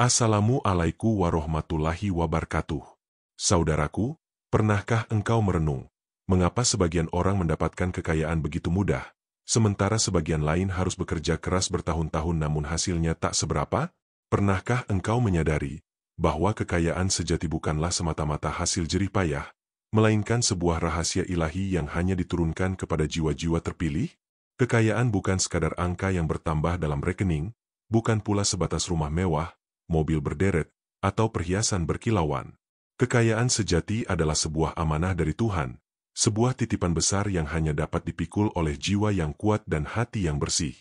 Assalamualaikum warahmatullahi wabarakatuh. Saudaraku, pernahkah engkau merenung, mengapa sebagian orang mendapatkan kekayaan begitu mudah, sementara sebagian lain harus bekerja keras bertahun-tahun namun hasilnya tak seberapa? Pernahkah engkau menyadari bahwa kekayaan sejati bukanlah semata-mata hasil jerih payah, melainkan sebuah rahasia ilahi yang hanya diturunkan kepada jiwa-jiwa terpilih? Kekayaan bukan sekadar angka yang bertambah dalam rekening, bukan pula sebatas rumah mewah, mobil berderet, atau perhiasan berkilauan. Kekayaan sejati adalah sebuah amanah dari Tuhan, sebuah titipan besar yang hanya dapat dipikul oleh jiwa yang kuat dan hati yang bersih.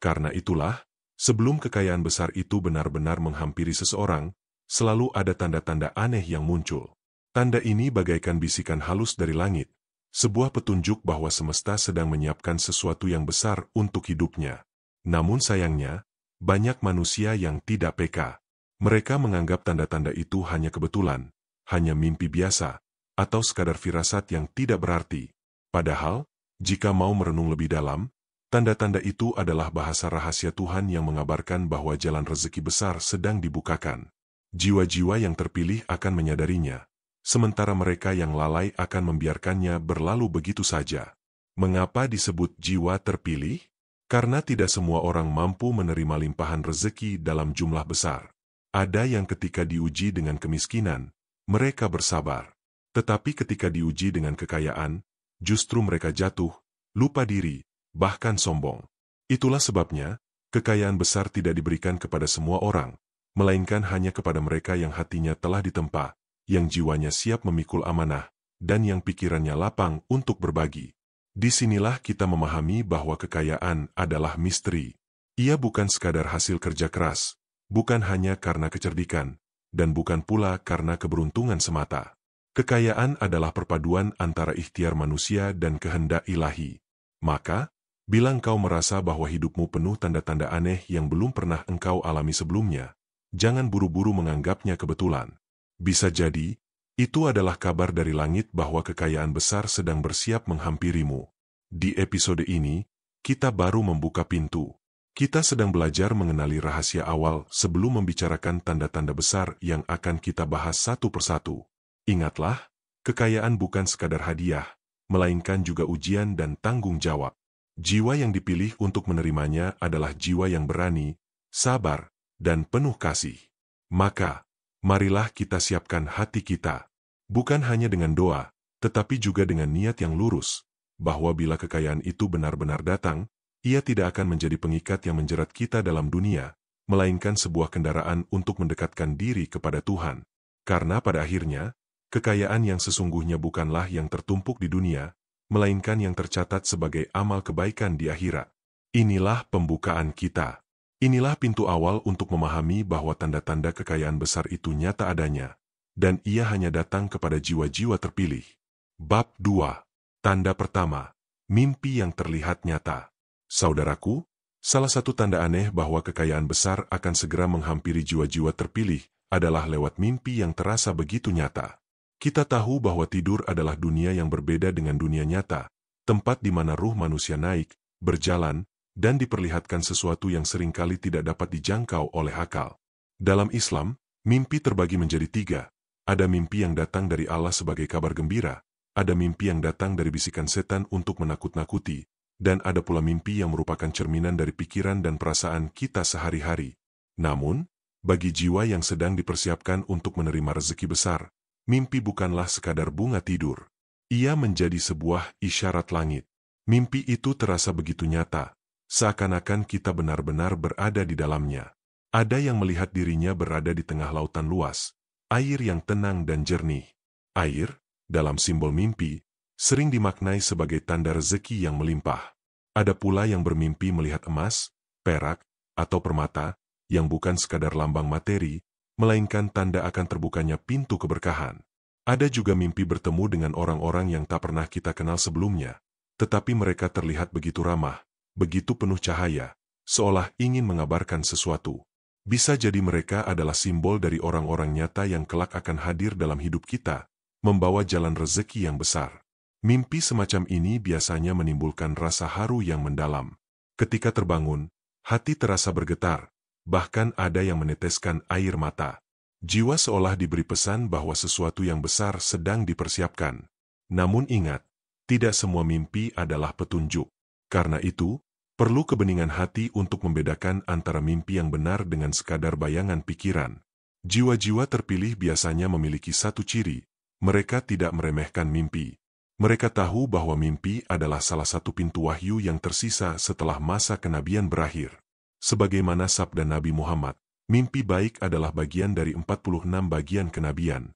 Karena itulah, sebelum kekayaan besar itu benar-benar menghampiri seseorang, selalu ada tanda-tanda aneh yang muncul. Tanda ini bagaikan bisikan halus dari langit, sebuah petunjuk bahwa semesta sedang menyiapkan sesuatu yang besar untuk hidupnya. Namun sayangnya, banyak manusia yang tidak peka. Mereka menganggap tanda-tanda itu hanya kebetulan, hanya mimpi biasa, atau sekadar firasat yang tidak berarti. Padahal, jika mau merenung lebih dalam, tanda-tanda itu adalah bahasa rahasia Tuhan yang mengabarkan bahwa jalan rezeki besar sedang dibukakan. Jiwa-jiwa yang terpilih akan menyadarinya, sementara mereka yang lalai akan membiarkannya berlalu begitu saja. Mengapa disebut jiwa terpilih? Karena tidak semua orang mampu menerima limpahan rezeki dalam jumlah besar. Ada yang ketika diuji dengan kemiskinan, mereka bersabar. Tetapi ketika diuji dengan kekayaan, justru mereka jatuh, lupa diri, bahkan sombong. Itulah sebabnya, kekayaan besar tidak diberikan kepada semua orang, melainkan hanya kepada mereka yang hatinya telah ditempa, yang jiwanya siap memikul amanah, dan yang pikirannya lapang untuk berbagi. Disinilah kita memahami bahwa kekayaan adalah misteri. Ia bukan sekadar hasil kerja keras, bukan hanya karena kecerdikan, dan bukan pula karena keberuntungan semata. Kekayaan adalah perpaduan antara ikhtiar manusia dan kehendak ilahi. Maka, bila engkau merasa bahwa hidupmu penuh tanda-tanda aneh yang belum pernah engkau alami sebelumnya, jangan buru-buru menganggapnya kebetulan. Bisa jadi, itu adalah kabar dari langit bahwa kekayaan besar sedang bersiap menghampirimu. Di episode ini, kita baru membuka pintu. Kita sedang belajar mengenali rahasia awal sebelum membicarakan tanda-tanda besar yang akan kita bahas satu persatu. Ingatlah, kekayaan bukan sekadar hadiah, melainkan juga ujian dan tanggung jawab. Jiwa yang dipilih untuk menerimanya adalah jiwa yang berani, sabar, dan penuh kasih. Maka, marilah kita siapkan hati kita, bukan hanya dengan doa, tetapi juga dengan niat yang lurus, bahwa bila kekayaan itu benar-benar datang, ia tidak akan menjadi pengikat yang menjerat kita dalam dunia, melainkan sebuah kendaraan untuk mendekatkan diri kepada Tuhan. Karena pada akhirnya, kekayaan yang sesungguhnya bukanlah yang tertumpuk di dunia, melainkan yang tercatat sebagai amal kebaikan di akhirat. Inilah pembukaan kita. Inilah pintu awal untuk memahami bahwa tanda-tanda kekayaan besar itu nyata adanya, dan ia hanya datang kepada jiwa-jiwa terpilih. Bab 2. Tanda pertama, mimpi yang terlihat nyata. Saudaraku, salah satu tanda aneh bahwa kekayaan besar akan segera menghampiri jiwa-jiwa terpilih adalah lewat mimpi yang terasa begitu nyata. Kita tahu bahwa tidur adalah dunia yang berbeda dengan dunia nyata, tempat di mana ruh manusia naik, berjalan, dan diperlihatkan sesuatu yang seringkali tidak dapat dijangkau oleh akal. Dalam Islam, mimpi terbagi menjadi 3. Ada mimpi yang datang dari Allah sebagai kabar gembira, ada mimpi yang datang dari bisikan setan untuk menakut-nakuti, dan ada pula mimpi yang merupakan cerminan dari pikiran dan perasaan kita sehari-hari. Namun, bagi jiwa yang sedang dipersiapkan untuk menerima rezeki besar, mimpi bukanlah sekadar bunga tidur. Ia menjadi sebuah isyarat langit. Mimpi itu terasa begitu nyata, seakan-akan kita benar-benar berada di dalamnya. Ada yang melihat dirinya berada di tengah lautan luas, air yang tenang dan jernih. Air, dalam simbol mimpi, sering dimaknai sebagai tanda rezeki yang melimpah. Ada pula yang bermimpi melihat emas, perak, atau permata, yang bukan sekadar lambang materi, melainkan tanda akan terbukanya pintu keberkahan. Ada juga mimpi bertemu dengan orang-orang yang tak pernah kita kenal sebelumnya, tetapi mereka terlihat begitu ramah, begitu penuh cahaya, seolah ingin mengabarkan sesuatu. Bisa jadi mereka adalah simbol dari orang-orang nyata yang kelak akan hadir dalam hidup kita, membawa jalan rezeki yang besar. Mimpi semacam ini biasanya menimbulkan rasa haru yang mendalam. Ketika terbangun, hati terasa bergetar, bahkan ada yang meneteskan air mata. Jiwa seolah diberi pesan bahwa sesuatu yang besar sedang dipersiapkan. Namun ingat, tidak semua mimpi adalah petunjuk. Karena itu, perlu kebeningan hati untuk membedakan antara mimpi yang benar dengan sekadar bayangan pikiran. Jiwa-jiwa terpilih biasanya memiliki satu ciri, mereka tidak meremehkan mimpi. Mereka tahu bahwa mimpi adalah salah satu pintu wahyu yang tersisa setelah masa kenabian berakhir. Sebagaimana sabda Nabi Muhammad, mimpi baik adalah bagian dari 46 bagian kenabian.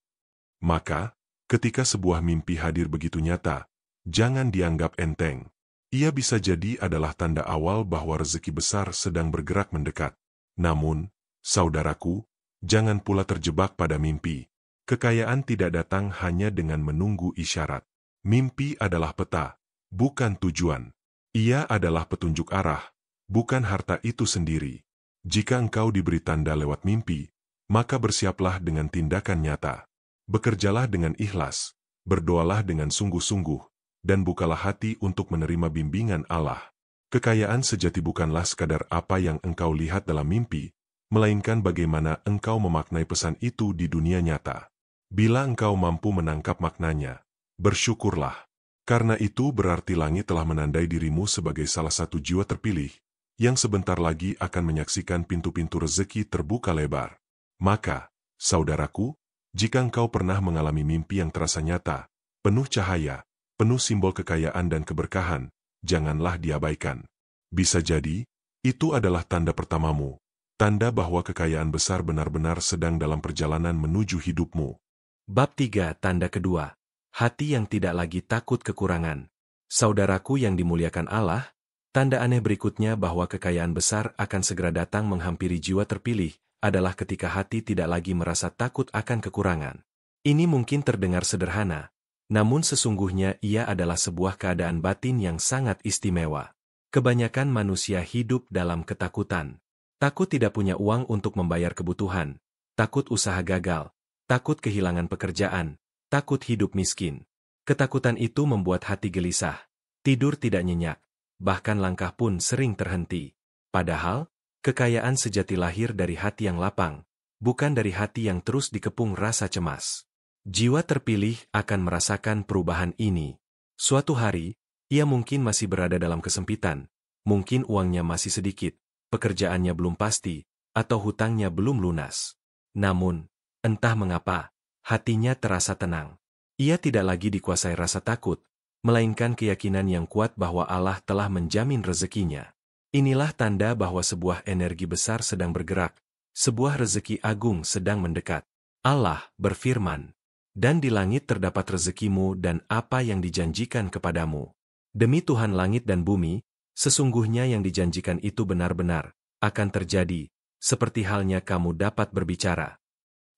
Maka, ketika sebuah mimpi hadir begitu nyata, jangan dianggap enteng. Ia bisa jadi adalah tanda awal bahwa rezeki besar sedang bergerak mendekat. Namun, saudaraku, jangan pula terjebak pada mimpi. Kekayaan tidak datang hanya dengan menunggu isyarat. Mimpi adalah peta, bukan tujuan. Ia adalah petunjuk arah, bukan harta itu sendiri. Jika engkau diberi tanda lewat mimpi, maka bersiaplah dengan tindakan nyata. Bekerjalah dengan ikhlas, berdoalah dengan sungguh-sungguh, dan bukalah hati untuk menerima bimbingan Allah. Kekayaan sejati bukanlah sekadar apa yang engkau lihat dalam mimpi, melainkan bagaimana engkau memaknai pesan itu di dunia nyata. Bila engkau mampu menangkap maknanya, bersyukurlah. Karena itu berarti langit telah menandai dirimu sebagai salah satu jiwa terpilih, yang sebentar lagi akan menyaksikan pintu-pintu rezeki terbuka lebar. Maka, saudaraku, jika engkau pernah mengalami mimpi yang terasa nyata, penuh cahaya, penuh simbol kekayaan dan keberkahan, janganlah diabaikan. Bisa jadi, itu adalah tanda pertamamu. Tanda bahwa kekayaan besar benar-benar sedang dalam perjalanan menuju hidupmu. Bab 3 Tanda kedua. Hati yang tidak lagi takut kekurangan. Saudaraku yang dimuliakan Allah, tanda aneh berikutnya bahwa kekayaan besar akan segera datang menghampiri jiwa terpilih, adalah ketika hati tidak lagi merasa takut akan kekurangan. Ini mungkin terdengar sederhana, namun sesungguhnya ia adalah sebuah keadaan batin yang sangat istimewa. Kebanyakan manusia hidup dalam ketakutan. Takut tidak punya uang untuk membayar kebutuhan, takut usaha gagal, takut kehilangan pekerjaan, takut hidup miskin. Ketakutan itu membuat hati gelisah, tidur tidak nyenyak, bahkan langkah pun sering terhenti. Padahal, kekayaan sejati lahir dari hati yang lapang, bukan dari hati yang terus dikepung rasa cemas. Jiwa terpilih akan merasakan perubahan ini. Suatu hari, ia mungkin masih berada dalam kesempitan, mungkin uangnya masih sedikit, pekerjaannya belum pasti, atau hutangnya belum lunas. Namun, entah mengapa, hatinya terasa tenang. Ia tidak lagi dikuasai rasa takut, melainkan keyakinan yang kuat bahwa Allah telah menjamin rezekinya. Inilah tanda bahwa sebuah energi besar sedang bergerak, sebuah rezeki agung sedang mendekat. Allah berfirman, "Dan di langit terdapat rezekimu dan apa yang dijanjikan kepadamu." Demi Tuhan langit dan bumi, sesungguhnya yang dijanjikan itu benar-benar akan terjadi, seperti halnya kamu dapat berbicara.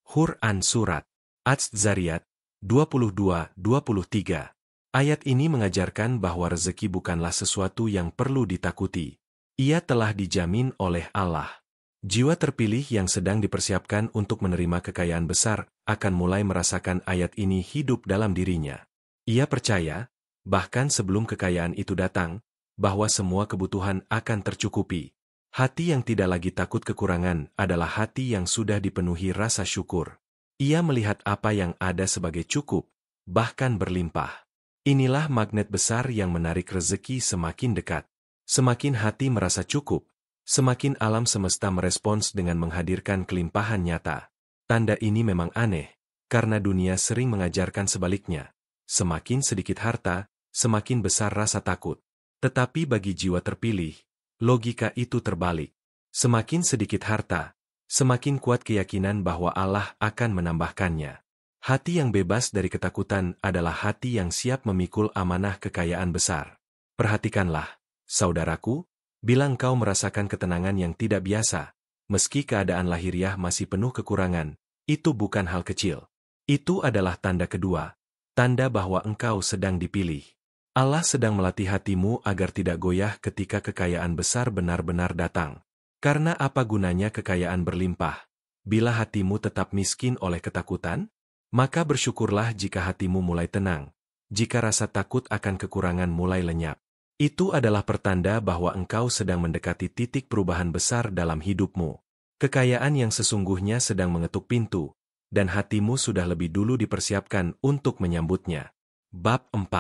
Quran Surat Az-Zariyat 22-23. Ayat ini mengajarkan bahwa rezeki bukanlah sesuatu yang perlu ditakuti. Ia telah dijamin oleh Allah. Jiwa terpilih yang sedang dipersiapkan untuk menerima kekayaan besar akan mulai merasakan ayat ini hidup dalam dirinya. Ia percaya, bahkan sebelum kekayaan itu datang, bahwa semua kebutuhan akan tercukupi. Hati yang tidak lagi takut kekurangan adalah hati yang sudah dipenuhi rasa syukur. Ia melihat apa yang ada sebagai cukup, bahkan berlimpah. Inilah magnet besar yang menarik rezeki semakin dekat. Semakin hati merasa cukup, semakin alam semesta merespons dengan menghadirkan kelimpahan nyata. Tanda ini memang aneh, karena dunia sering mengajarkan sebaliknya. Semakin sedikit harta, semakin besar rasa takut. Tetapi bagi jiwa terpilih, logika itu terbalik. Semakin sedikit harta, semakin kuat keyakinan bahwa Allah akan menambahkannya. Hati yang bebas dari ketakutan adalah hati yang siap memikul amanah kekayaan besar. Perhatikanlah, saudaraku, bila engkau merasakan ketenangan yang tidak biasa, meski keadaan lahiriah masih penuh kekurangan, itu bukan hal kecil. Itu adalah tanda kedua, tanda bahwa engkau sedang dipilih. Allah sedang melatih hatimu agar tidak goyah ketika kekayaan besar benar-benar datang. Karena apa gunanya kekayaan berlimpah? Bila hatimu tetap miskin oleh ketakutan, maka bersyukurlah jika hatimu mulai tenang. Jika rasa takut akan kekurangan mulai lenyap, itu adalah pertanda bahwa engkau sedang mendekati titik perubahan besar dalam hidupmu. Kekayaan yang sesungguhnya sedang mengetuk pintu, dan hatimu sudah lebih dulu dipersiapkan untuk menyambutnya. Bab 4.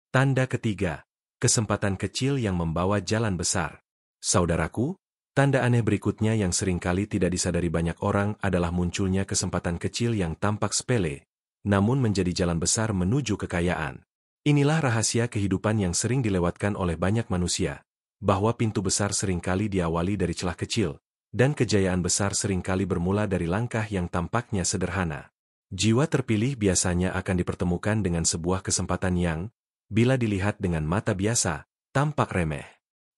Tanda ketiga. Kesempatan kecil yang membawa jalan besar. Saudaraku, tanda aneh berikutnya yang seringkali tidak disadari banyak orang adalah munculnya kesempatan kecil yang tampak sepele, namun menjadi jalan besar menuju kekayaan. Inilah rahasia kehidupan yang sering dilewatkan oleh banyak manusia, bahwa pintu besar seringkali diawali dari celah kecil, dan kejayaan besar seringkali bermula dari langkah yang tampaknya sederhana. Jiwa terpilih biasanya akan dipertemukan dengan sebuah kesempatan yang, bila dilihat dengan mata biasa, tampak remeh.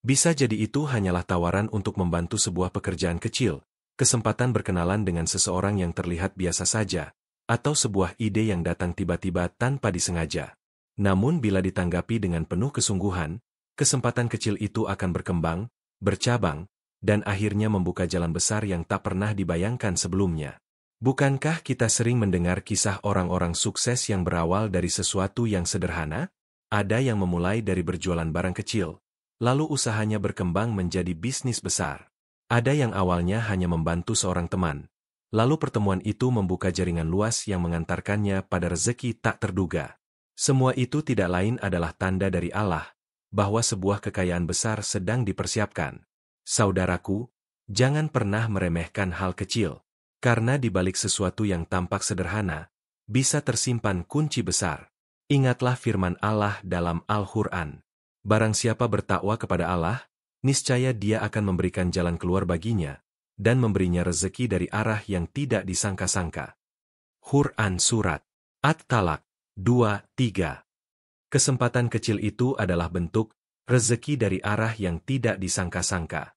Bisa jadi itu hanyalah tawaran untuk membantu sebuah pekerjaan kecil, kesempatan berkenalan dengan seseorang yang terlihat biasa saja, atau sebuah ide yang datang tiba-tiba tanpa disengaja. Namun bila ditanggapi dengan penuh kesungguhan, kesempatan kecil itu akan berkembang, bercabang, dan akhirnya membuka jalan besar yang tak pernah dibayangkan sebelumnya. Bukankah kita sering mendengar kisah orang-orang sukses yang berawal dari sesuatu yang sederhana? Ada yang memulai dari berjualan barang kecil, lalu usahanya berkembang menjadi bisnis besar. Ada yang awalnya hanya membantu seorang teman, lalu pertemuan itu membuka jaringan luas yang mengantarkannya pada rezeki tak terduga. Semua itu tidak lain adalah tanda dari Allah, bahwa sebuah kekayaan besar sedang dipersiapkan. Saudaraku, jangan pernah meremehkan hal kecil, karena di balik sesuatu yang tampak sederhana, bisa tersimpan kunci besar. Ingatlah firman Allah dalam Al-Quran. Barang siapa bertakwa kepada Allah, niscaya Dia akan memberikan jalan keluar baginya, dan memberinya rezeki dari arah yang tidak disangka-sangka. Quran Surat At-Talaq 2:3. Kesempatan kecil itu adalah bentuk rezeki dari arah yang tidak disangka-sangka.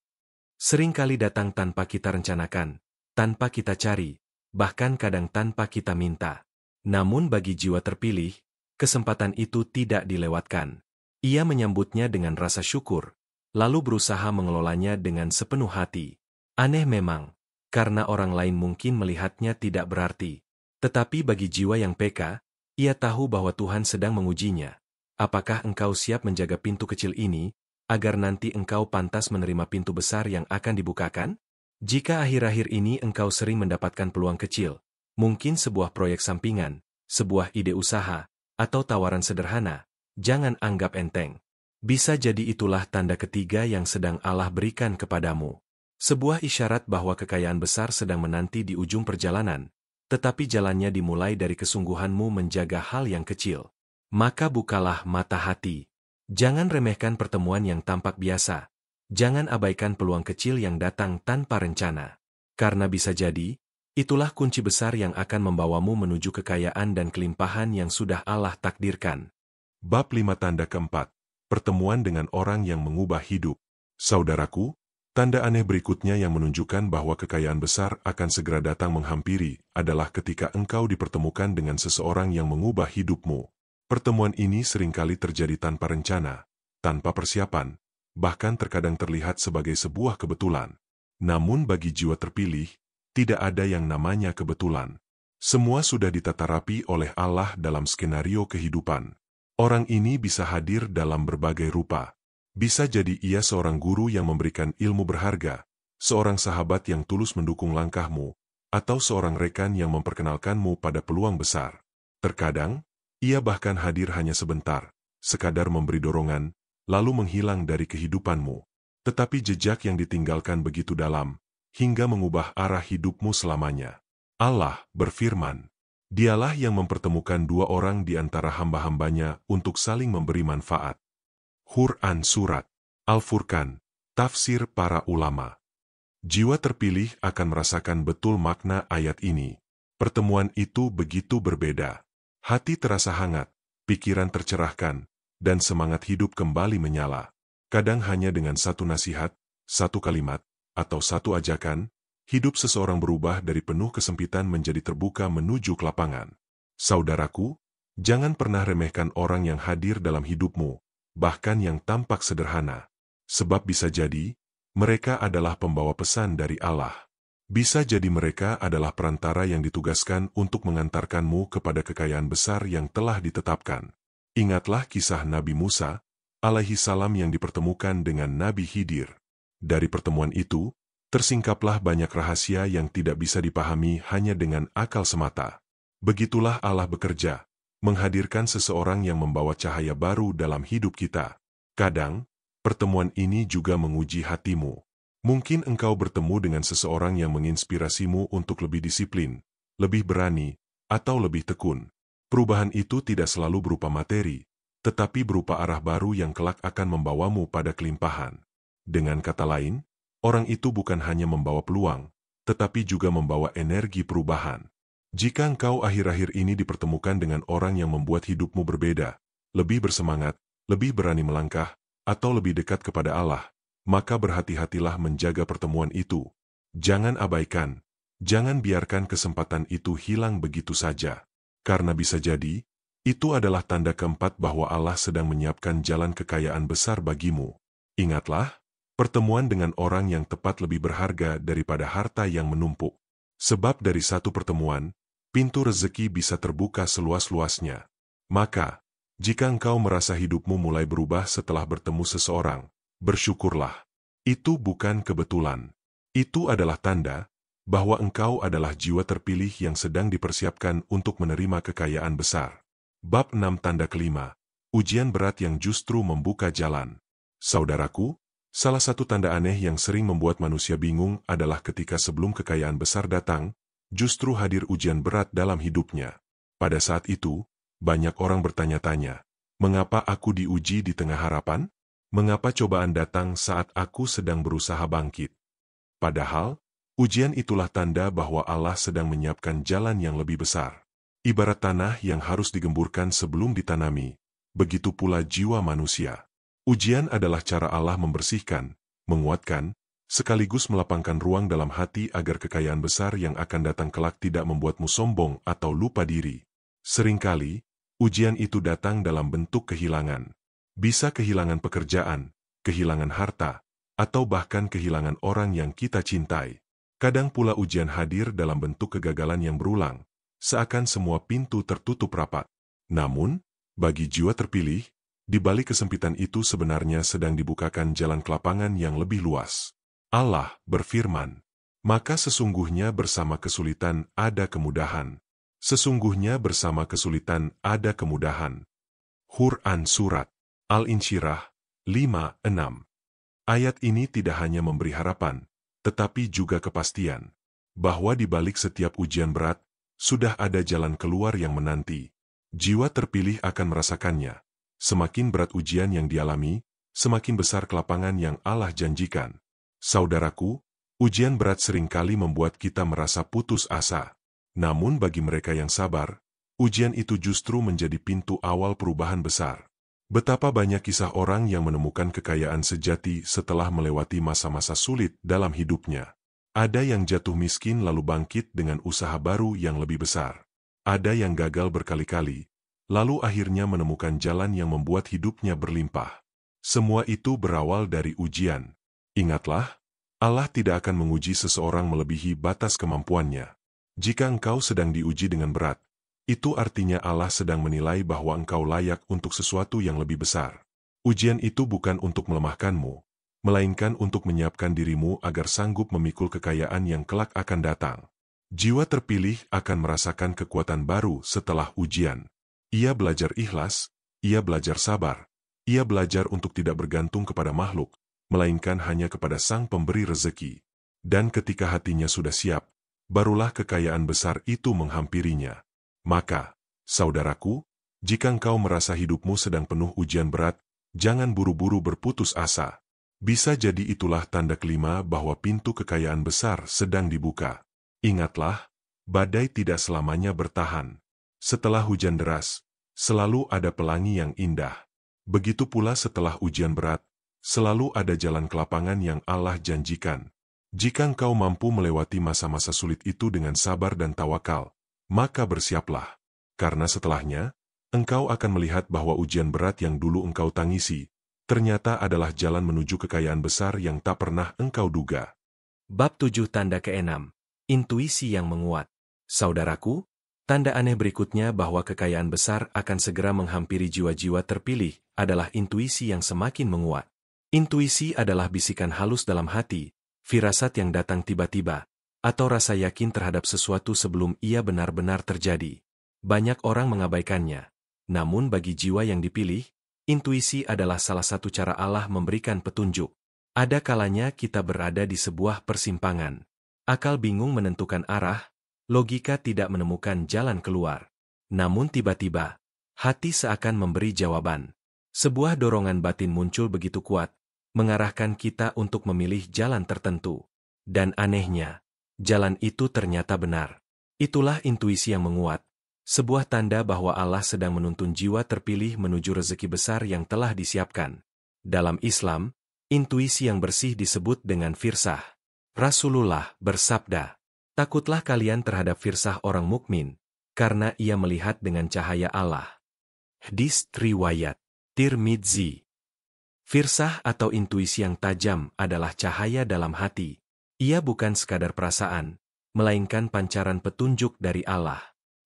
Seringkali datang tanpa kita rencanakan, tanpa kita cari, bahkan kadang tanpa kita minta. Namun bagi jiwa terpilih, kesempatan itu tidak dilewatkan. Ia menyambutnya dengan rasa syukur, lalu berusaha mengelolanya dengan sepenuh hati. Aneh memang, karena orang lain mungkin melihatnya tidak berarti. Tetapi bagi jiwa yang peka, ia tahu bahwa Tuhan sedang mengujinya. Apakah engkau siap menjaga pintu kecil ini, agar nanti engkau pantas menerima pintu besar yang akan dibukakan? Jika akhir-akhir ini engkau sering mendapatkan peluang kecil, mungkin sebuah proyek sampingan, sebuah ide usaha, atau tawaran sederhana, jangan anggap enteng. Bisa jadi itulah tanda ketiga yang sedang Allah berikan kepadamu. Sebuah isyarat bahwa kekayaan besar sedang menanti di ujung perjalanan, tetapi jalannya dimulai dari kesungguhanmu menjaga hal yang kecil. Maka bukalah mata hati. Jangan remehkan pertemuan yang tampak biasa. Jangan abaikan peluang kecil yang datang tanpa rencana. Karena bisa jadi, itulah kunci besar yang akan membawamu menuju kekayaan dan kelimpahan yang sudah Allah takdirkan. Bab 5 Tanda keempat. Pertemuan dengan orang yang mengubah hidup. Saudaraku, tanda aneh berikutnya yang menunjukkan bahwa kekayaan besar akan segera datang menghampiri adalah ketika engkau dipertemukan dengan seseorang yang mengubah hidupmu. Pertemuan ini seringkali terjadi tanpa rencana, tanpa persiapan, bahkan terkadang terlihat sebagai sebuah kebetulan. Namun bagi jiwa terpilih, tidak ada yang namanya kebetulan. Semua sudah ditata rapi oleh Allah dalam skenario kehidupan. Orang ini bisa hadir dalam berbagai rupa. Bisa jadi ia seorang guru yang memberikan ilmu berharga, seorang sahabat yang tulus mendukung langkahmu, atau seorang rekan yang memperkenalkanmu pada peluang besar. Terkadang, ia bahkan hadir hanya sebentar, sekadar memberi dorongan, lalu menghilang dari kehidupanmu. Tetapi jejak yang ditinggalkan begitu dalam, hingga mengubah arah hidupmu selamanya. Allah berfirman, Dialah yang mempertemukan dua orang di antara hamba-hambanya untuk saling memberi manfaat. Quran Surat Al-Furqan, tafsir para ulama. Jiwa terpilih akan merasakan betul makna ayat ini. Pertemuan itu begitu berbeda. Hati terasa hangat, pikiran tercerahkan, dan semangat hidup kembali menyala. Kadang hanya dengan satu nasihat, satu kalimat, atau satu ajakan, hidup seseorang berubah dari penuh kesempitan menjadi terbuka menuju kelapangan. Saudaraku, jangan pernah remehkan orang yang hadir dalam hidupmu, bahkan yang tampak sederhana. Sebab bisa jadi, mereka adalah pembawa pesan dari Allah. Bisa jadi mereka adalah perantara yang ditugaskan untuk mengantarkanmu kepada kekayaan besar yang telah ditetapkan. Ingatlah kisah Nabi Musa, alaihi salam yang dipertemukan dengan Nabi Khidir. Dari pertemuan itu, Tersingkaplah banyak rahasia yang tidak bisa dipahami hanya dengan akal semata. Begitulah Allah bekerja, menghadirkan seseorang yang membawa cahaya baru dalam hidup kita. Kadang, pertemuan ini juga menguji hatimu. Mungkin engkau bertemu dengan seseorang yang menginspirasimu untuk lebih disiplin, lebih berani, atau lebih tekun. Perubahan itu tidak selalu berupa materi, tetapi berupa arah baru yang kelak akan membawamu pada kelimpahan. Dengan kata lain, orang itu bukan hanya membawa peluang, tetapi juga membawa energi perubahan. Jika engkau akhir-akhir ini dipertemukan dengan orang yang membuat hidupmu berbeda, lebih bersemangat, lebih berani melangkah, atau lebih dekat kepada Allah, maka berhati-hatilah menjaga pertemuan itu. Jangan abaikan, jangan biarkan kesempatan itu hilang begitu saja. Karena bisa jadi, itu adalah tanda keempat bahwa Allah sedang menyiapkan jalan kekayaan besar bagimu. Ingatlah, pertemuan dengan orang yang tepat lebih berharga daripada harta yang menumpuk. Sebab dari satu pertemuan, pintu rezeki bisa terbuka seluas-luasnya. Maka, jika engkau merasa hidupmu mulai berubah setelah bertemu seseorang, bersyukurlah. Itu bukan kebetulan. Itu adalah tanda bahwa engkau adalah jiwa terpilih yang sedang dipersiapkan untuk menerima kekayaan besar. Bab 6 tanda kelima, ujian berat yang justru membuka jalan. Saudaraku, salah satu tanda aneh yang sering membuat manusia bingung adalah ketika sebelum kekayaan besar datang, justru hadir ujian berat dalam hidupnya. Pada saat itu, banyak orang bertanya-tanya, mengapa aku diuji di tengah harapan? Mengapa cobaan datang saat aku sedang berusaha bangkit? Padahal, ujian itulah tanda bahwa Allah sedang menyiapkan jalan yang lebih besar. Ibarat tanah yang harus digemburkan sebelum ditanami, begitu pula jiwa manusia. Ujian adalah cara Allah membersihkan, menguatkan, sekaligus melapangkan ruang dalam hati agar kekayaan besar yang akan datang kelak tidak membuatmu sombong atau lupa diri. Seringkali, ujian itu datang dalam bentuk kehilangan. Bisa kehilangan pekerjaan, kehilangan harta, atau bahkan kehilangan orang yang kita cintai. Kadang pula ujian hadir dalam bentuk kegagalan yang berulang, seakan semua pintu tertutup rapat. Namun, bagi jiwa terpilih, di balik kesempitan itu sebenarnya sedang dibukakan jalan kelapangan yang lebih luas. Allah berfirman, "Maka sesungguhnya bersama kesulitan ada kemudahan. Sesungguhnya bersama kesulitan ada kemudahan." Quran Surat Al-Insyirah 5:6. Ayat ini tidak hanya memberi harapan, tetapi juga kepastian, bahwa di balik setiap ujian berat, sudah ada jalan keluar yang menanti. Jiwa terpilih akan merasakannya. Semakin berat ujian yang dialami, semakin besar kelapangan yang Allah janjikan. Saudaraku, ujian berat seringkali membuat kita merasa putus asa. Namun bagi mereka yang sabar, ujian itu justru menjadi pintu awal perubahan besar. Betapa banyak kisah orang yang menemukan kekayaan sejati setelah melewati masa-masa sulit dalam hidupnya. Ada yang jatuh miskin lalu bangkit dengan usaha baru yang lebih besar. Ada yang gagal berkali-kali, lalu akhirnya menemukan jalan yang membuat hidupnya berlimpah. Semua itu berawal dari ujian. Ingatlah, Allah tidak akan menguji seseorang melebihi batas kemampuannya. Jika engkau sedang diuji dengan berat, itu artinya Allah sedang menilai bahwa engkau layak untuk sesuatu yang lebih besar. Ujian itu bukan untuk melemahkanmu, melainkan untuk menyiapkan dirimu agar sanggup memikul kekayaan yang kelak akan datang. Jiwa terpilih akan merasakan kekuatan baru setelah ujian. Ia belajar ikhlas, ia belajar sabar, ia belajar untuk tidak bergantung kepada makhluk, melainkan hanya kepada Sang Pemberi rezeki. Dan ketika hatinya sudah siap, barulah kekayaan besar itu menghampirinya. Maka, saudaraku, jika engkau merasa hidupmu sedang penuh ujian berat, jangan buru-buru berputus asa. Bisa jadi itulah tanda kelima bahwa pintu kekayaan besar sedang dibuka. Ingatlah, badai tidak selamanya bertahan. Setelah hujan deras, selalu ada pelangi yang indah. Begitu pula setelah ujian berat, selalu ada jalan kelapangan yang Allah janjikan. Jika engkau mampu melewati masa-masa sulit itu dengan sabar dan tawakal, maka bersiaplah, karena setelahnya, engkau akan melihat bahwa ujian berat yang dulu engkau tangisi, ternyata adalah jalan menuju kekayaan besar yang tak pernah engkau duga. Bab 7 tanda ke-6, intuisi yang menguat. Saudaraku, tanda aneh berikutnya bahwa kekayaan besar akan segera menghampiri jiwa-jiwa terpilih adalah intuisi yang semakin menguat. Intuisi adalah bisikan halus dalam hati, firasat yang datang tiba-tiba, atau rasa yakin terhadap sesuatu sebelum ia benar-benar terjadi. Banyak orang mengabaikannya. Namun bagi jiwa yang dipilih, intuisi adalah salah satu cara Allah memberikan petunjuk. Ada kalanya kita berada di sebuah persimpangan. Akal bingung menentukan arah, logika tidak menemukan jalan keluar. Namun tiba-tiba, hati seakan memberi jawaban. Sebuah dorongan batin muncul begitu kuat, mengarahkan kita untuk memilih jalan tertentu. Dan anehnya, jalan itu ternyata benar. Itulah intuisi yang menguat. Sebuah tanda bahwa Allah sedang menuntun jiwa terpilih menuju rezeki besar yang telah disiapkan. Dalam Islam, intuisi yang bersih disebut dengan firsah. Rasulullah bersabda, "Takutlah kalian terhadap firsah orang mukmin, karena ia melihat dengan cahaya Allah." Hadis riwayat Tirmidzi. Firsah atau intuisi yang tajam adalah cahaya dalam hati. Ia bukan sekadar perasaan, melainkan pancaran petunjuk dari Allah.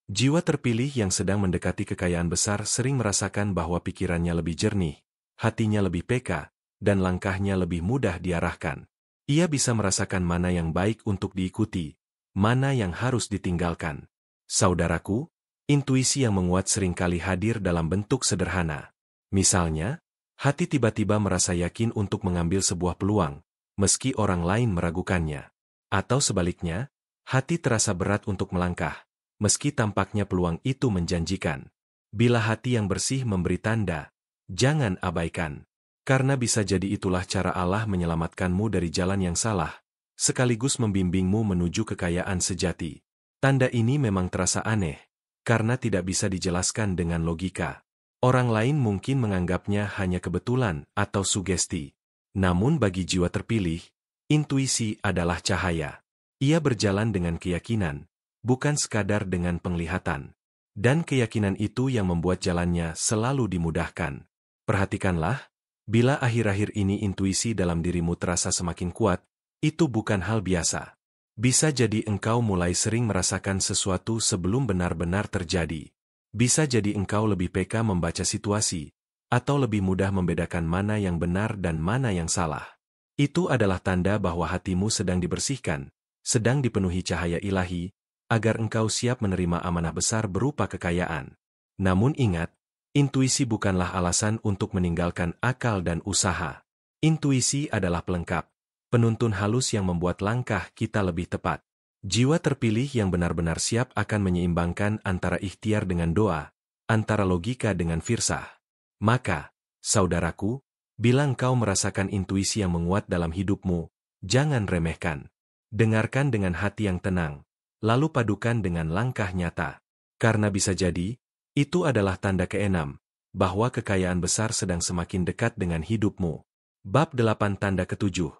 Jiwa terpilih yang sedang mendekati kekayaan besar sering merasakan bahwa pikirannya lebih jernih, hatinya lebih peka, dan langkahnya lebih mudah diarahkan. Ia bisa merasakan mana yang baik untuk diikuti, mana yang harus ditinggalkan. Saudaraku, intuisi yang menguat seringkali hadir dalam bentuk sederhana. Misalnya, hati tiba-tiba merasa yakin untuk mengambil sebuah peluang, meski orang lain meragukannya. Atau sebaliknya, hati terasa berat untuk melangkah, meski tampaknya peluang itu menjanjikan. Bila hati yang bersih memberi tanda, jangan abaikan. Karena bisa jadi itulah cara Allah menyelamatkanmu dari jalan yang salah, sekaligus membimbingmu menuju kekayaan sejati. Tanda ini memang terasa aneh, karena tidak bisa dijelaskan dengan logika. Orang lain mungkin menganggapnya hanya kebetulan atau sugesti. Namun bagi jiwa terpilih, intuisi adalah cahaya. Ia berjalan dengan keyakinan, bukan sekadar dengan penglihatan. Dan keyakinan itu yang membuat jalannya selalu dimudahkan. Perhatikanlah, bila akhir-akhir ini intuisi dalam dirimu terasa semakin kuat, itu bukan hal biasa. Bisa jadi engkau mulai sering merasakan sesuatu sebelum benar-benar terjadi. Bisa jadi engkau lebih peka membaca situasi, atau lebih mudah membedakan mana yang benar dan mana yang salah. Itu adalah tanda bahwa hatimu sedang dibersihkan, sedang dipenuhi cahaya ilahi, agar engkau siap menerima amanah besar berupa kekayaan. Namun ingat, intuisi bukanlah alasan untuk meninggalkan akal dan usaha. Intuisi adalah pelengkap, penuntun halus yang membuat langkah kita lebih tepat. Jiwa terpilih yang benar-benar siap akan menyeimbangkan antara ikhtiar dengan doa, antara logika dengan firsah. Maka, saudaraku, bila engkau merasakan intuisi yang menguat dalam hidupmu, jangan remehkan. Dengarkan dengan hati yang tenang, lalu padukan dengan langkah nyata. Karena bisa jadi, itu adalah tanda keenam, bahwa kekayaan besar sedang semakin dekat dengan hidupmu. Bab 8 Tanda ketujuh,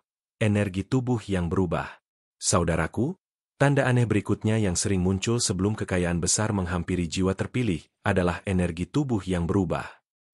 energi tubuh yang berubah. Saudaraku, tanda aneh berikutnya yang sering muncul sebelum kekayaan besar menghampiri jiwa terpilih adalah energi tubuh yang berubah.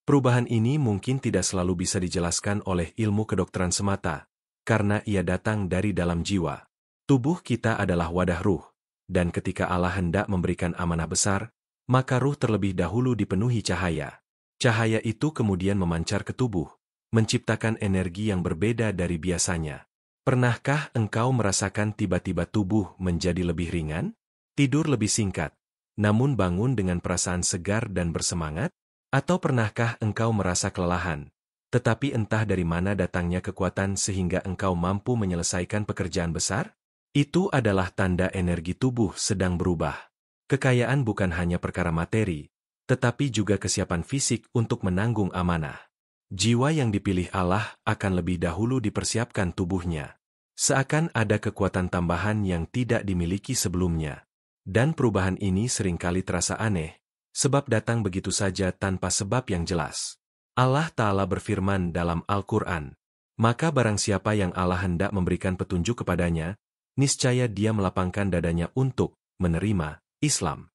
Perubahan ini mungkin tidak selalu bisa dijelaskan oleh ilmu kedokteran semata, karena ia datang dari dalam jiwa. Tubuh kita adalah wadah ruh, dan ketika Allah hendak memberikan amanah besar, maka ruh terlebih dahulu dipenuhi cahaya. Cahaya itu kemudian memancar ke tubuh, menciptakan energi yang berbeda dari biasanya. Pernahkah engkau merasakan tiba-tiba tubuh menjadi lebih ringan? Tidur lebih singkat, namun bangun dengan perasaan segar dan bersemangat? Atau pernahkah engkau merasa kelelahan, tetapi entah dari mana datangnya kekuatan sehingga engkau mampu menyelesaikan pekerjaan besar? Itu adalah tanda energi tubuh sedang berubah. Kekayaan bukan hanya perkara materi, tetapi juga kesiapan fisik untuk menanggung amanah. Jiwa yang dipilih Allah akan lebih dahulu dipersiapkan tubuhnya. Seakan ada kekuatan tambahan yang tidak dimiliki sebelumnya. Dan perubahan ini seringkali terasa aneh, sebab datang begitu saja tanpa sebab yang jelas. Allah Ta'ala berfirman dalam Al-Quran, "Maka barang siapa yang Allah hendak memberikan petunjuk kepadanya, niscaya dia melapangkan dadanya untuk menerima Islam."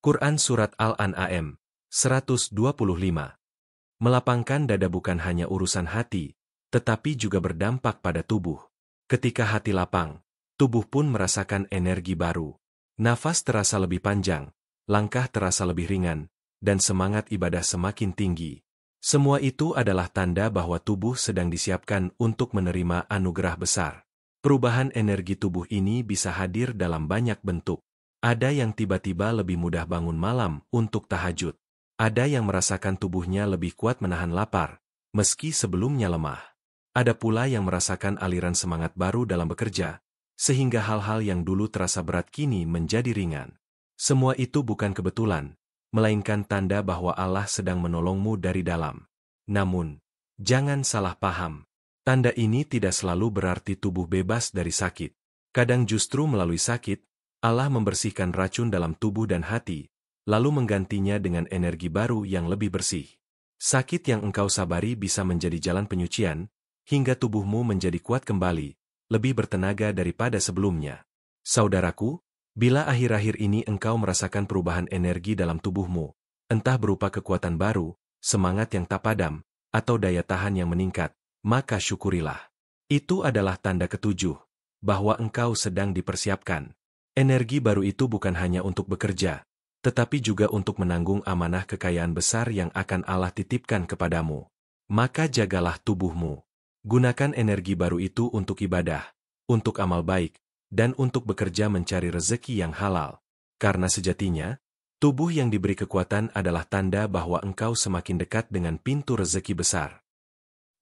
Quran Surat Al-An'am 125. Melapangkan dada bukan hanya urusan hati, tetapi juga berdampak pada tubuh. Ketika hati lapang, tubuh pun merasakan energi baru. Nafas terasa lebih panjang, langkah terasa lebih ringan, dan semangat ibadah semakin tinggi. Semua itu adalah tanda bahwa tubuh sedang disiapkan untuk menerima anugerah besar. Perubahan energi tubuh ini bisa hadir dalam banyak bentuk. Ada yang tiba-tiba lebih mudah bangun malam untuk tahajud. Ada yang merasakan tubuhnya lebih kuat menahan lapar, meski sebelumnya lemah. Ada pula yang merasakan aliran semangat baru dalam bekerja, sehingga hal-hal yang dulu terasa berat kini menjadi ringan. Semua itu bukan kebetulan, melainkan tanda bahwa Allah sedang menolongmu dari dalam. Namun, jangan salah paham. Tanda ini tidak selalu berarti tubuh bebas dari sakit. Kadang justru melalui sakit, Allah membersihkan racun dalam tubuh dan hati, lalu menggantinya dengan energi baru yang lebih bersih. Sakit yang engkau sabari bisa menjadi jalan penyucian, hingga tubuhmu menjadi kuat kembali, lebih bertenaga daripada sebelumnya. Saudaraku, bila akhir-akhir ini engkau merasakan perubahan energi dalam tubuhmu, entah berupa kekuatan baru, semangat yang tak padam, atau daya tahan yang meningkat, maka syukurilah. Itu adalah tanda ketujuh, bahwa engkau sedang dipersiapkan. Energi baru itu bukan hanya untuk bekerja, tetapi juga untuk menanggung amanah kekayaan besar yang akan Allah titipkan kepadamu. Maka jagalah tubuhmu. Gunakan energi baru itu untuk ibadah, untuk amal baik, dan untuk bekerja mencari rezeki yang halal. Karena sejatinya, tubuh yang diberi kekuatan adalah tanda bahwa engkau semakin dekat dengan pintu rezeki besar.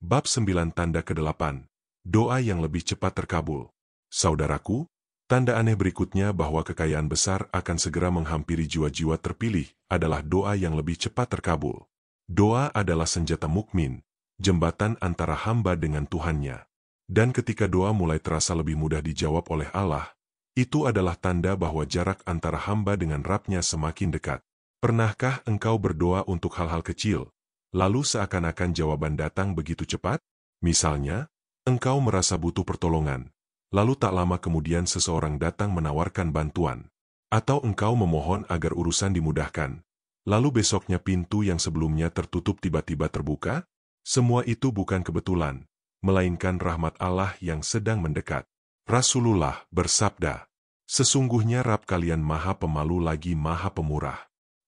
Bab 9 Tanda ke-8. Doa yang lebih cepat terkabul. Saudaraku, tanda aneh berikutnya bahwa kekayaan besar akan segera menghampiri jiwa-jiwa terpilih adalah doa yang lebih cepat terkabul. Doa adalah senjata mukmin, jembatan antara hamba dengan Tuhannya. Dan ketika doa mulai terasa lebih mudah dijawab oleh Allah, itu adalah tanda bahwa jarak antara hamba dengan Rabb-Nya semakin dekat. Pernahkah engkau berdoa untuk hal-hal kecil, lalu seakan-akan jawaban datang begitu cepat? Misalnya, engkau merasa butuh pertolongan, lalu tak lama kemudian seseorang datang menawarkan bantuan. Atau engkau memohon agar urusan dimudahkan, lalu besoknya pintu yang sebelumnya tertutup tiba-tiba terbuka? Semua itu bukan kebetulan, melainkan rahmat Allah yang sedang mendekat. Rasulullah bersabda, "Sesungguhnya Rabb kalian maha pemalu lagi maha pemurah.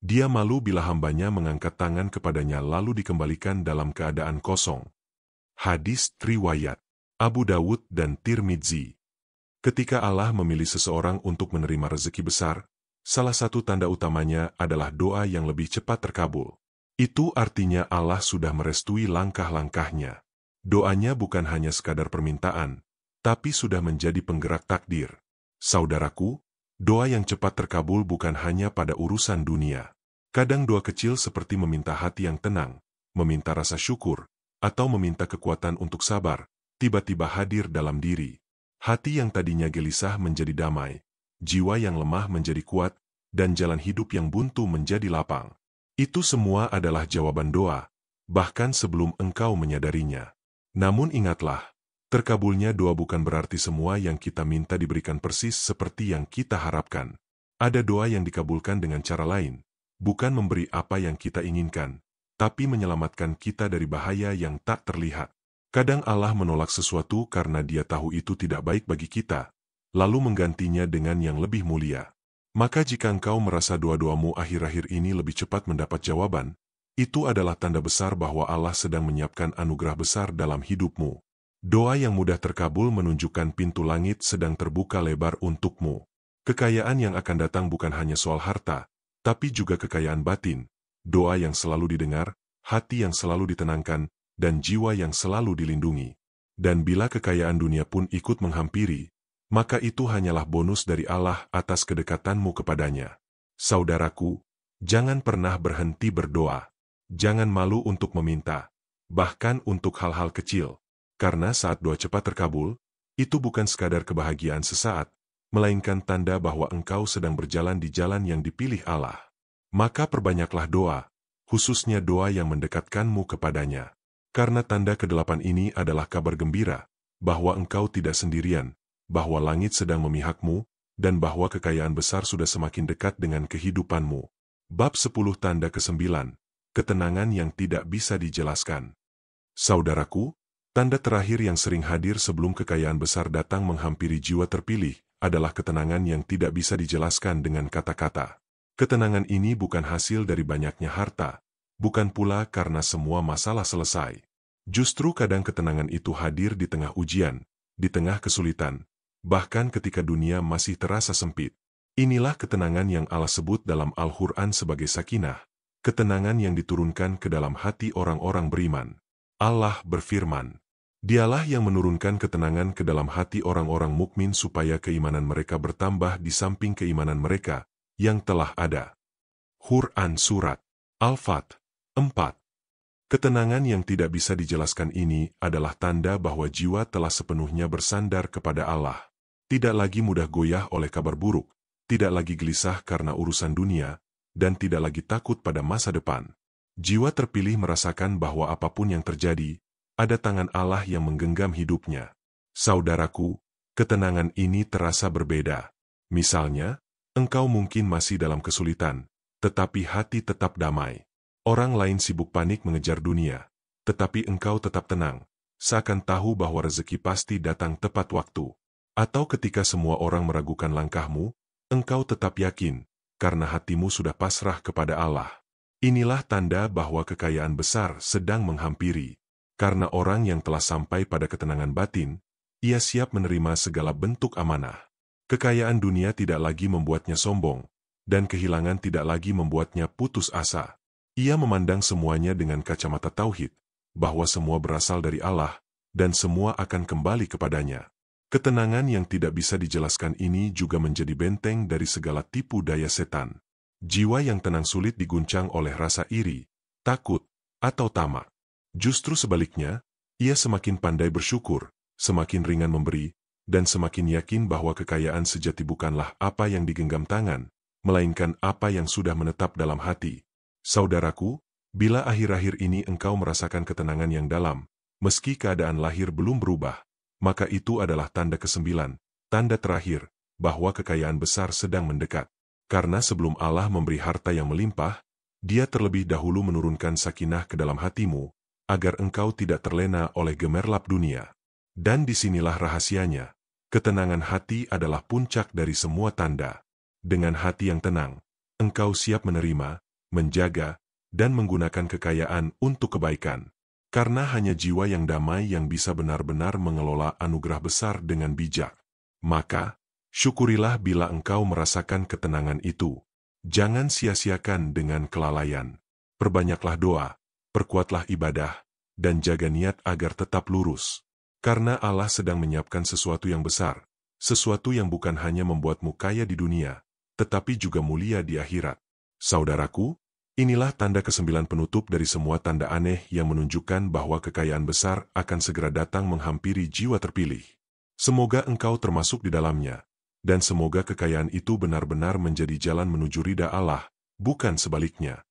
Dia malu bila hambanya mengangkat tangan kepadanya lalu dikembalikan dalam keadaan kosong." Hadis riwayat Abu Dawud dan Tirmidzi. Ketika Allah memilih seseorang untuk menerima rezeki besar, salah satu tanda utamanya adalah doa yang lebih cepat terkabul. Itu artinya Allah sudah merestui langkah-langkahnya. Doanya bukan hanya sekadar permintaan, tapi sudah menjadi penggerak takdir. Saudaraku, doa yang cepat terkabul bukan hanya pada urusan dunia. Kadang doa kecil seperti meminta hati yang tenang, meminta rasa syukur, atau meminta kekuatan untuk sabar, tiba-tiba hadir dalam diri. Hati yang tadinya gelisah menjadi damai, jiwa yang lemah menjadi kuat, dan jalan hidup yang buntu menjadi lapang. Itu semua adalah jawaban doa, bahkan sebelum engkau menyadarinya. Namun ingatlah, terkabulnya doa bukan berarti semua yang kita minta diberikan persis seperti yang kita harapkan. Ada doa yang dikabulkan dengan cara lain, bukan memberi apa yang kita inginkan, tapi menyelamatkan kita dari bahaya yang tak terlihat. Kadang Allah menolak sesuatu karena Dia tahu itu tidak baik bagi kita, lalu menggantinya dengan yang lebih mulia. Maka jika engkau merasa doa-doamu akhir-akhir ini lebih cepat mendapat jawaban, itu adalah tanda besar bahwa Allah sedang menyiapkan anugerah besar dalam hidupmu. Doa yang mudah terkabul menunjukkan pintu langit sedang terbuka lebar untukmu. Kekayaan yang akan datang bukan hanya soal harta, tapi juga kekayaan batin, doa yang selalu didengar, hati yang selalu ditenangkan, dan jiwa yang selalu dilindungi. Dan bila kekayaan dunia pun ikut menghampiri, maka itu hanyalah bonus dari Allah atas kedekatanmu kepadanya. Saudaraku, jangan pernah berhenti berdoa. Jangan malu untuk meminta, bahkan untuk hal-hal kecil. Karena saat doa cepat terkabul, itu bukan sekadar kebahagiaan sesaat, melainkan tanda bahwa engkau sedang berjalan di jalan yang dipilih Allah. Maka perbanyaklah doa, khususnya doa yang mendekatkanmu kepadanya. Karena tanda ke-8 ini adalah kabar gembira, bahwa engkau tidak sendirian, bahwa langit sedang memihakmu, dan bahwa kekayaan besar sudah semakin dekat dengan kehidupanmu. Bab 10 Tanda ke-9. Ketenangan yang tidak bisa dijelaskan. Saudaraku, tanda terakhir yang sering hadir sebelum kekayaan besar datang menghampiri jiwa terpilih, adalah ketenangan yang tidak bisa dijelaskan dengan kata-kata. Ketenangan ini bukan hasil dari banyaknya harta, bukan pula karena semua masalah selesai. Justru kadang ketenangan itu hadir di tengah ujian, di tengah kesulitan, bahkan ketika dunia masih terasa sempit. Inilah ketenangan yang Allah sebut dalam Al-Quran sebagai sakinah, ketenangan yang diturunkan ke dalam hati orang-orang beriman. Allah berfirman, Dialah yang menurunkan ketenangan ke dalam hati orang-orang mukmin supaya keimanan mereka bertambah di samping keimanan mereka yang telah ada. Quran Surat Al-Fat 4. Ketenangan yang tidak bisa dijelaskan ini adalah tanda bahwa jiwa telah sepenuhnya bersandar kepada Allah. Tidak lagi mudah goyah oleh kabar buruk, tidak lagi gelisah karena urusan dunia, dan tidak lagi takut pada masa depan. Jiwa terpilih merasakan bahwa apapun yang terjadi, ada tangan Allah yang menggenggam hidupnya. Saudaraku, ketenangan ini terasa berbeda. Misalnya, engkau mungkin masih dalam kesulitan, tetapi hati tetap damai. Orang lain sibuk panik mengejar dunia, tetapi engkau tetap tenang, seakan tahu bahwa rezeki pasti datang tepat waktu. Atau ketika semua orang meragukan langkahmu, engkau tetap yakin, karena hatimu sudah pasrah kepada Allah. Inilah tanda bahwa kekayaan besar sedang menghampiri. Karena orang yang telah sampai pada ketenangan batin, ia siap menerima segala bentuk amanah. Kekayaan dunia tidak lagi membuatnya sombong, dan kehilangan tidak lagi membuatnya putus asa. Ia memandang semuanya dengan kacamata tauhid, bahwa semua berasal dari Allah, dan semua akan kembali kepadanya. Ketenangan yang tidak bisa dijelaskan ini juga menjadi benteng dari segala tipu daya setan. Jiwa yang tenang sulit diguncang oleh rasa iri, takut, atau tamak. Justru sebaliknya, ia semakin pandai bersyukur, semakin ringan memberi, dan semakin yakin bahwa kekayaan sejati bukanlah apa yang digenggam tangan, melainkan apa yang sudah menetap dalam hati. Saudaraku, bila akhir-akhir ini engkau merasakan ketenangan yang dalam, meski keadaan lahir belum berubah, maka itu adalah tanda ke-9, tanda terakhir, bahwa kekayaan besar sedang mendekat. Karena sebelum Allah memberi harta yang melimpah, Dia terlebih dahulu menurunkan sakinah ke dalam hatimu, agar engkau tidak terlena oleh gemerlap dunia. Dan disinilah rahasianya, ketenangan hati adalah puncak dari semua tanda. Dengan hati yang tenang, engkau siap menerima, menjaga, dan menggunakan kekayaan untuk kebaikan. Karena hanya jiwa yang damai yang bisa benar-benar mengelola anugerah besar dengan bijak. Maka, syukurilah bila engkau merasakan ketenangan itu. Jangan sia-siakan dengan kelalaian. Perbanyaklah doa, perkuatlah ibadah, dan jaga niat agar tetap lurus. Karena Allah sedang menyiapkan sesuatu yang besar, sesuatu yang bukan hanya membuatmu kaya di dunia, tetapi juga mulia di akhirat. Saudaraku, inilah tanda ke-9 penutup dari semua tanda aneh yang menunjukkan bahwa kekayaan besar akan segera datang menghampiri jiwa terpilih. Semoga engkau termasuk di dalamnya, dan semoga kekayaan itu benar-benar menjadi jalan menuju ridha Allah, bukan sebaliknya.